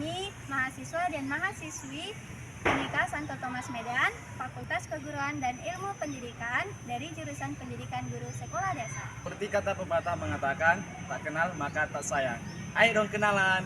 kami, mahasiswa dan mahasiswi Unika Santo Thomas Medan, Fakultas Keguruan dan Ilmu Pendidikan dari jurusan Pendidikan Guru Sekolah Dasar. Seperti kata pepatah mengatakan, tak kenal maka tak sayang. Ayo dong kenalan.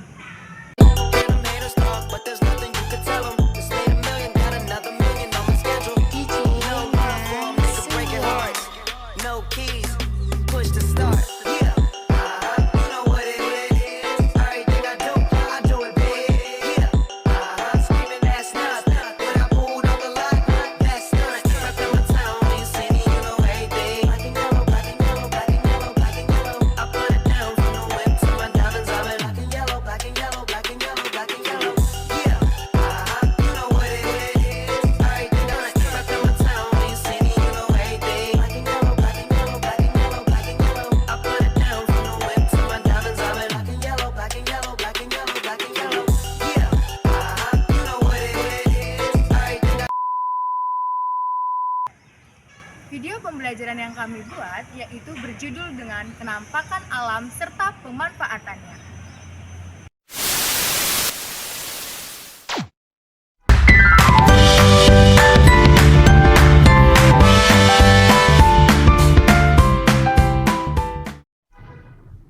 Video pembelajaran yang kami buat yaitu berjudul dengan Kenampakan Alam serta Pemanfaatannya.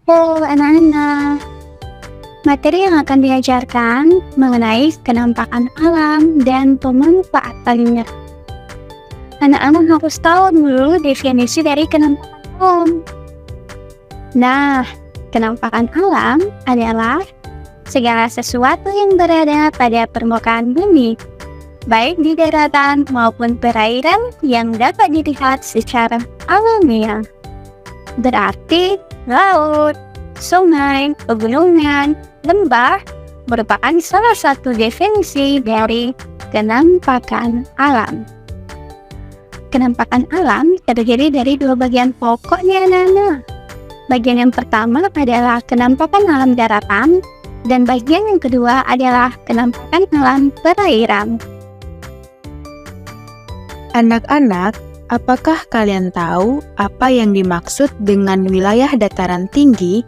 Halo anak-anak, materi yang akan diajarkan mengenai kenampakan alam dan pemanfaatannya. Anak-anak harus tahu dulu definisi dari kenampakan alam. Nah, kenampakan alam adalah segala sesuatu yang berada pada permukaan bumi, baik di daratan maupun perairan yang dapat dilihat secara alamiah. Berarti laut, sungai, pegunungan, lembah merupakan salah satu definisi dari kenampakan alam. Kenampakan alam terdiri dari dua bagian pokoknya, anak-anak. Bagian yang pertama adalah kenampakan alam daratan, dan bagian yang kedua adalah kenampakan alam perairan. Anak-anak, apakah kalian tahu apa yang dimaksud dengan wilayah dataran tinggi?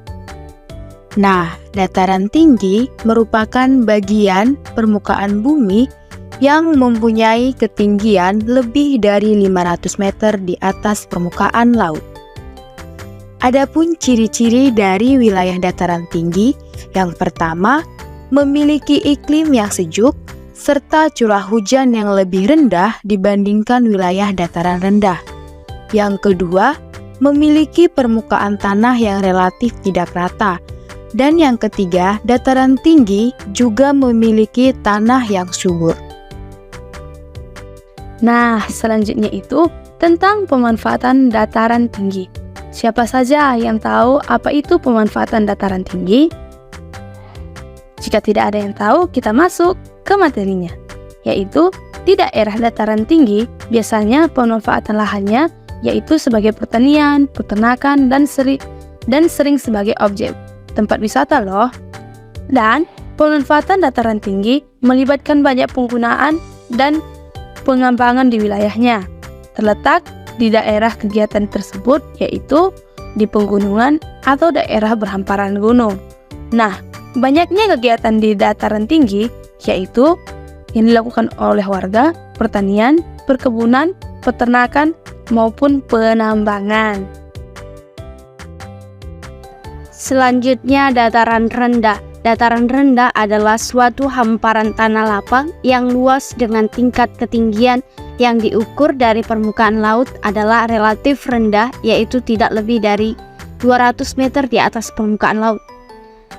Nah, dataran tinggi merupakan bagian permukaan bumi yang mempunyai ketinggian lebih dari 500 meter di atas permukaan laut. Adapun ciri-ciri dari wilayah dataran tinggi, yang pertama, memiliki iklim yang sejuk serta curah hujan yang lebih rendah dibandingkan wilayah dataran rendah. Yang kedua, memiliki permukaan tanah yang relatif tidak rata. Dan yang ketiga, dataran tinggi juga memiliki tanah yang subur. Nah, selanjutnya itu tentang pemanfaatan dataran tinggi. Siapa saja yang tahu apa itu pemanfaatan dataran tinggi? Jika tidak ada yang tahu, kita masuk ke materinya, yaitu di daerah dataran tinggi biasanya pemanfaatan lahannya yaitu sebagai pertanian, peternakan, dan sering sebagai objek tempat wisata loh. Dan pemanfaatan dataran tinggi melibatkan banyak penggunaan dan pengembangan di wilayahnya, terletak di daerah kegiatan tersebut yaitu di pegunungan atau daerah berhamparan gunung. Nah, banyaknya kegiatan di dataran tinggi yaitu yang dilakukan oleh warga, pertanian, perkebunan, peternakan, maupun penambangan. Selanjutnya, dataran rendah. Dataran rendah adalah suatu hamparan tanah lapang yang luas dengan tingkat ketinggian yang diukur dari permukaan laut adalah relatif rendah, yaitu tidak lebih dari 200 meter di atas permukaan laut.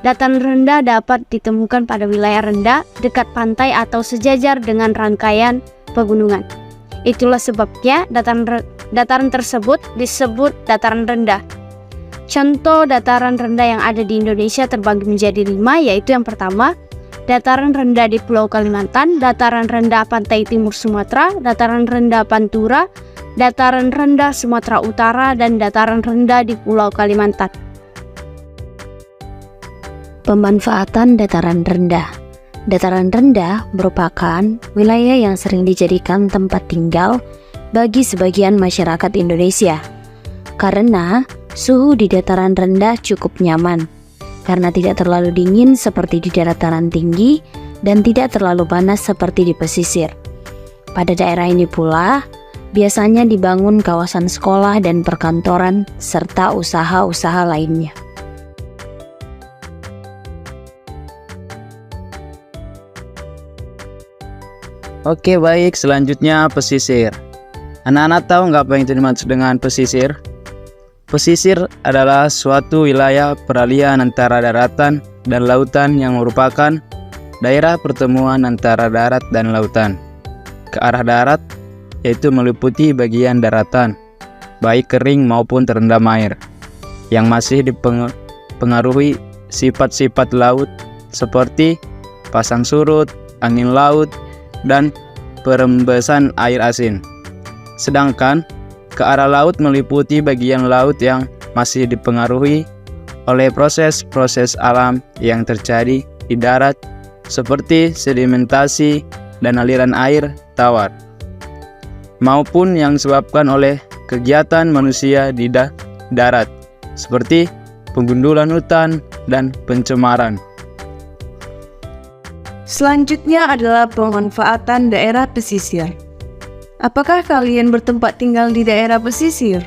Dataran rendah dapat ditemukan pada wilayah rendah, dekat pantai atau sejajar dengan rangkaian pegunungan. Itulah sebabnya dataran tersebut disebut dataran rendah. Contoh dataran rendah yang ada di Indonesia terbagi menjadi 5, yaitu yang pertama, dataran rendah di Pulau Kalimantan, dataran rendah pantai timur Sumatera, dataran rendah Pantura, dataran rendah Sumatera Utara, dan dataran rendah di Pulau Kalimantan. Pemanfaatan dataran rendah. Dataran rendah merupakan wilayah yang sering dijadikan tempat tinggal bagi sebagian masyarakat Indonesia, karena suhu di dataran rendah cukup nyaman. karena tidak terlalu dingin seperti di dataran tinggi dan tidak terlalu panas seperti di pesisir. Pada daerah ini pula, biasanya dibangun kawasan sekolah dan perkantoran serta usaha-usaha lainnya. Oke baik, selanjutnya pesisir. Anak-anak tahu nggak apa yang itu dimaksud dengan pesisir? Pesisir adalah suatu wilayah peralihan antara daratan dan lautan yang merupakan daerah pertemuan antara darat dan lautan. Ke arah darat, yaitu meliputi bagian daratan, baik kering maupun terendam air, yang masih dipengaruhi sifat-sifat laut seperti pasang surut, angin laut, dan perembesan air asin. Sedangkan ke arah laut meliputi bagian laut yang masih dipengaruhi oleh proses-proses alam yang terjadi di darat seperti sedimentasi dan aliran air tawar, maupun yang disebabkan oleh kegiatan manusia di darat seperti penggundulan hutan dan pencemaran. Selanjutnya adalah pemanfaatan daerah pesisir. Apakah kalian bertempat tinggal di daerah pesisir?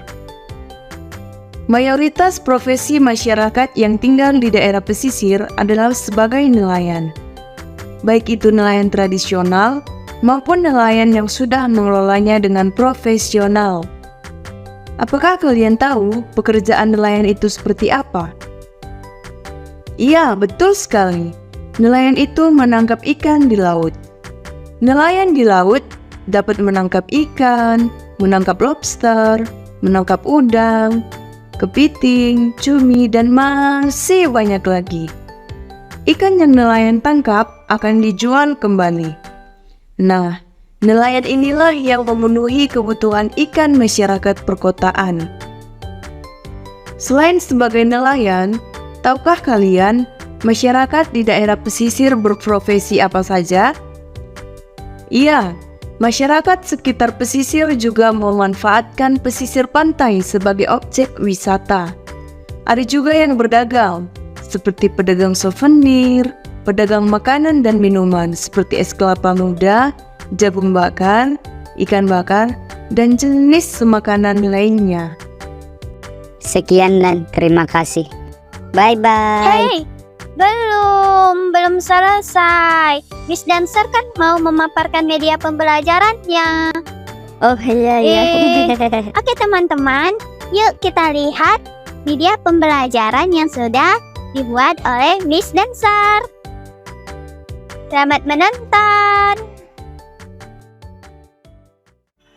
Mayoritas profesi masyarakat yang tinggal di daerah pesisir adalah sebagai nelayan. Baik itu nelayan tradisional maupun nelayan yang sudah mengelolanya dengan profesional. Apakah kalian tahu pekerjaan nelayan itu seperti apa? Iya, betul sekali. Nelayan itu menangkap ikan di laut. Nelayan di laut dapat menangkap ikan, menangkap lobster, menangkap udang, kepiting, cumi, dan masih banyak lagi. Ikan yang nelayan tangkap akan dijual kembali. Nah, nelayan inilah yang memenuhi kebutuhan ikan masyarakat perkotaan. Selain sebagai nelayan, tahukah kalian masyarakat di daerah pesisir berprofesi apa saja? Iya, masyarakat sekitar pesisir juga memanfaatkan pesisir pantai sebagai objek wisata. Ada juga yang berdagang, seperti pedagang souvenir, pedagang makanan dan minuman seperti es kelapa muda, jagung bakar, ikan bakar, dan jenis makanan lainnya. Sekian dan terima kasih. Bye-bye. Hey, belum selesai. Miss Dancer kan mau memaparkan media pembelajarannya. Oh iya. Oke teman-teman, yuk kita lihat media pembelajaran yang sudah dibuat oleh Miss Dancer. Selamat menonton.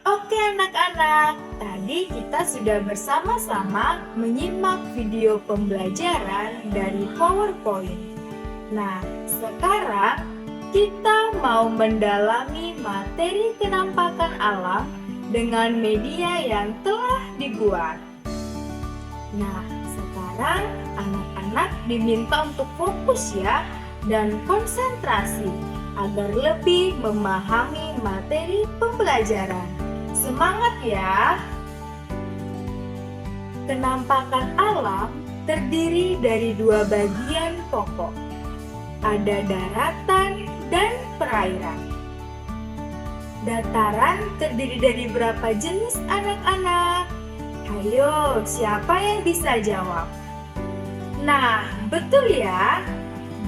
Oke anak-anak, tadi kita sudah bersama-sama menyimak video pembelajaran dari PowerPoint. Nah, sekarang kita mau mendalami materi kenampakan alam dengan media yang telah dibuat. Nah, sekarang anak-anak diminta untuk fokus ya dan konsentrasi agar lebih memahami materi pembelajaran. Semangat ya! Kenampakan alam terdiri dari dua bagian pokok. Ada daratan dan perairan. Dataran terdiri dari berapa jenis anak-anak? Ayo, siapa yang bisa jawab? Nah, betul ya,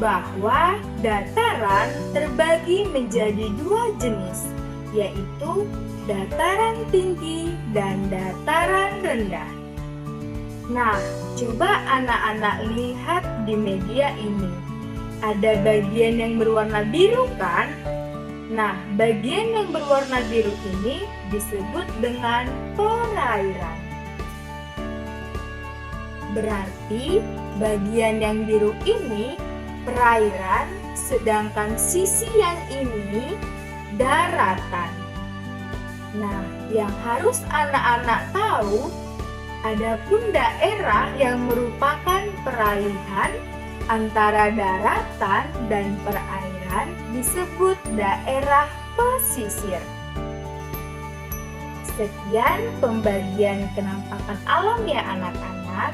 bahwa dataran terbagi menjadi dua jenis, yaitu dataran tinggi dan dataran rendah. Nah, coba anak-anak lihat di media ini. Ada bagian yang berwarna biru kan? Nah, bagian yang berwarna biru ini disebut dengan perairan. Berarti bagian yang biru ini perairan, sedangkan sisi yang ini daratan. Nah, yang harus anak-anak tahu, adapun daerah yang merupakan peralihan antara daratan dan perairan disebut daerah pesisir. Sekian pembagian kenampakan alam ya anak-anak.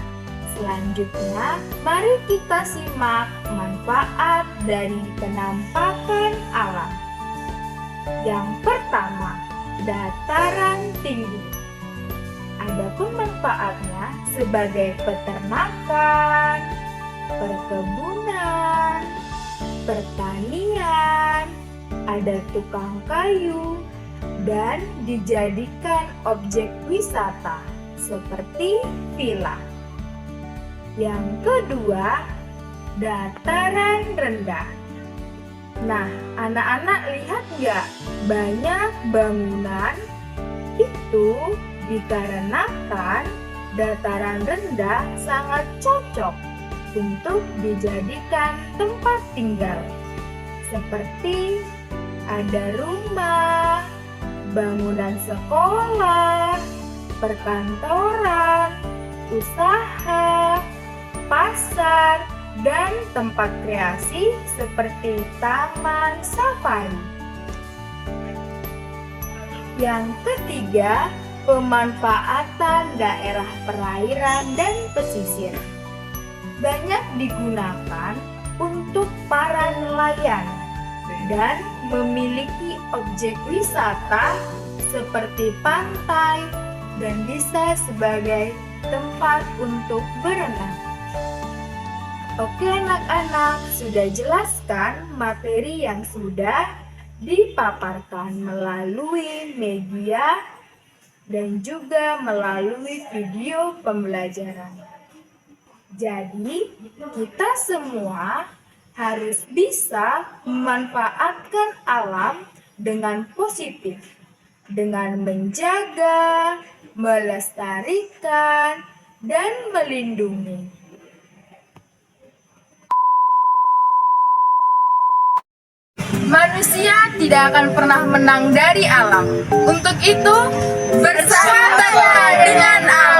Selanjutnya, mari kita simak manfaat dari penampakan alam. Yang pertama, dataran tinggi. Adapun manfaatnya sebagai peternakan, perkebunan, pertanian, ada tukang kayu, dan dijadikan objek wisata seperti villa. Yang kedua, dataran rendah. Nah, anak-anak lihat nggak? Banyak bangunan itu dikarenakan dataran rendah sangat cocok untuk dijadikan tempat tinggal. Seperti ada rumah, bangunan sekolah, perkantoran, usaha, pasar, dan tempat kreasi seperti taman safari. Yang ketiga, pemanfaatan daerah perairan dan pesisir. Banyak digunakan untuk para nelayan dan memiliki objek wisata seperti pantai dan bisa sebagai tempat untuk berenang. Oke anak-anak, sudah jelaskan materi yang sudah dipaparkan melalui media dan juga melalui video pembelajaran. Jadi, kita semua harus bisa memanfaatkan alam dengan positif, dengan menjaga, melestarikan, dan melindungi. Manusia tidak akan pernah menang dari alam. Untuk itu, bersahabatlah dengan alam.